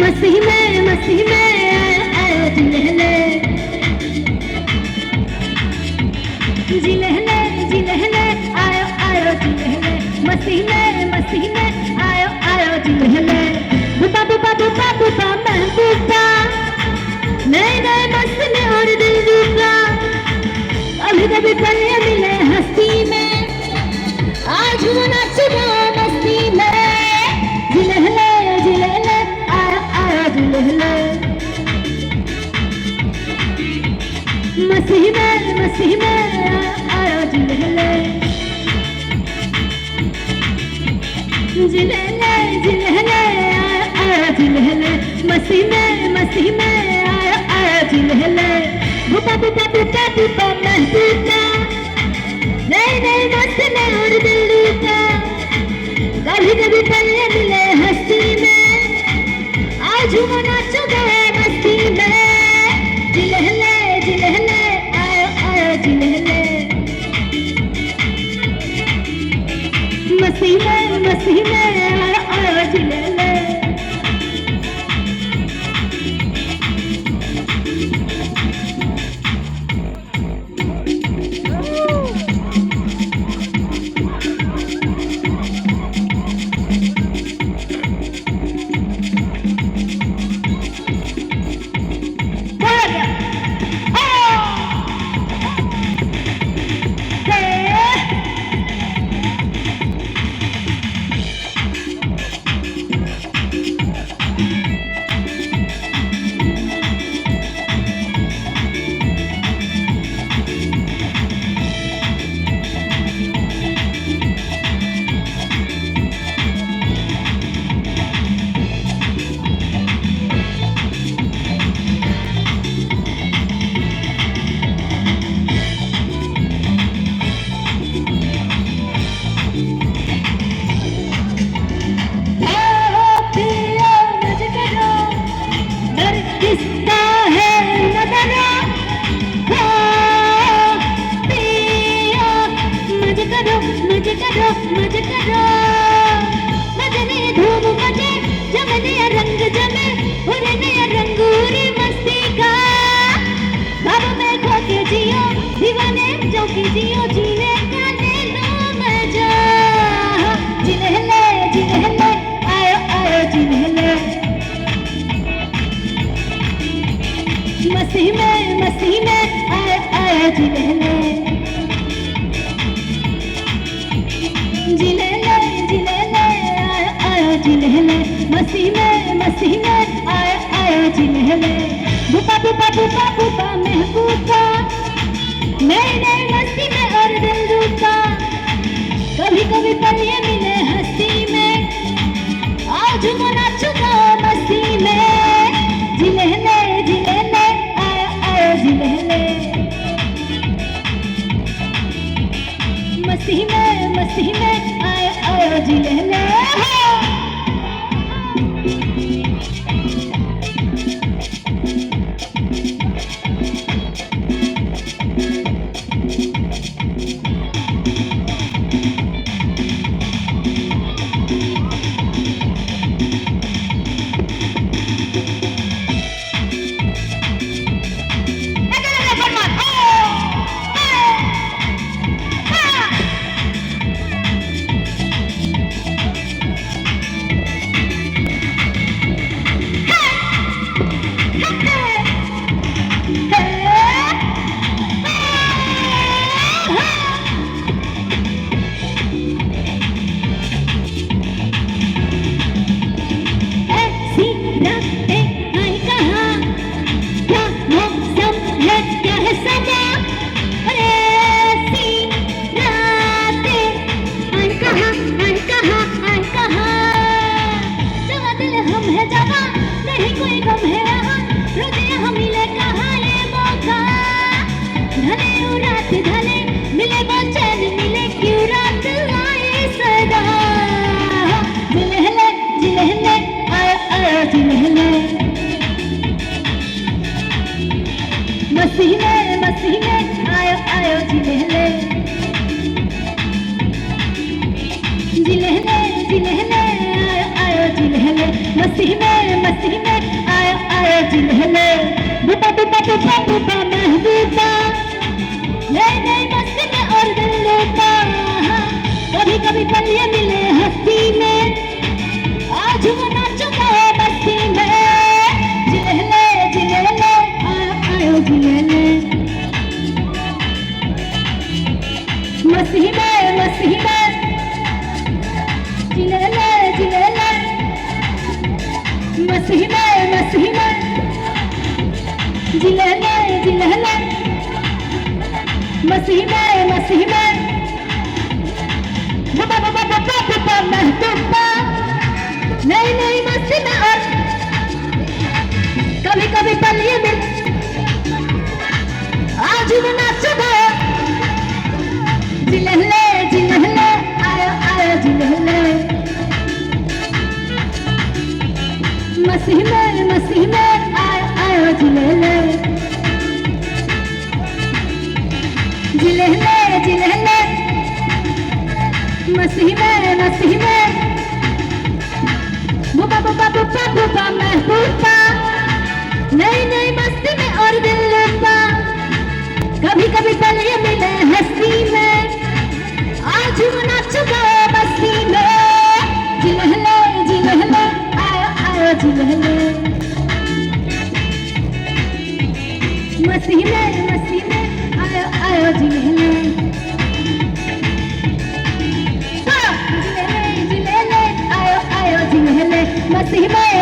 मसीह में आयो जिलहले जिलहले जिलहले आयो आयो जिलहले मसीह में आयो आयो जिलहले बुपा बुपा बुपा बुपा महबूबा नए नए मस्त में और दिल डूबा कभी कभी पल मिले हस्ती में आज वो नाचना मस्ती में जिलहले जिलहले आयो आयो जिलहले मसीह में आयो जिलहले जिलहले जिलहले आयो जिलहले मसीह में आयो आयो जिलहले बुपा बुपा बुपा बुपा महबूबा नए नए मस्त में और दिल डूबा कभी कभी पल मिले हस्ती में आज वो नाचो गए मस्ती में जिलहले जिलहले आयो आयो जिलहले मसीह में आयो आयो जिलहले मजे करो मजने धूम मजे जमने रंग जमे उरे नया रंगूरी मस्ती का बाबा में खो के जियो दीवाने चौकी जियो जीने का ले लो मजा जिलहले जिलहले आयो आयो जिलहले मसीह में आयो आयो जिलहले जिलहले जिलहले आयो आयो जिलहले मसीह में आयो आयो जिलहले बुपा बुपा बुपा बुपा महबूबा नए नए मस्ती में और दिल डूबा कभी कभी पल मिले हस्ती में आज वो नाचूंगा मस्ती में जिलहले जिलहले आयो आयो जिलहले मसीह में आयो आयो जिलहले मसीह में आयो आयो जिलहले जिलहले जिलहले आयो आयो जिलहले जिलहले मसीह में आया आया जिलहले बुबा बुबा बुबा बुबा महबूबा नई नई मस्ती में और दिल लूटा कभी कभी पल ये मिले हस्ती में आज वो नाचूंगा मस्ती में जिलहले जिलहले आया आया जिलहले मसीह में जिलहले जिलहले मसीह में जिलहले जिलहले मसीह में बुबा बुबा बुबा बुबा महबूबा नई नई मस्ती में और कभी कभी पल ये मिल आज मैं नाचूंगा जिलहले जिलहले आया आया जिलहले मसीह में आया आया जिलहले जिलहले जिलहले मसीह में बुबा बुबा बुबा बुबा महबूबा नई नई मस्ती में और दिल लूटा कभी कभी पल ये मिले हंसी में आज मैं नाचूंगा मस्ती में जिलहले जिलहले आया आया जिलहले मसीह में आया आया जिलहले जिलहले आया आया जिलहले मसीह में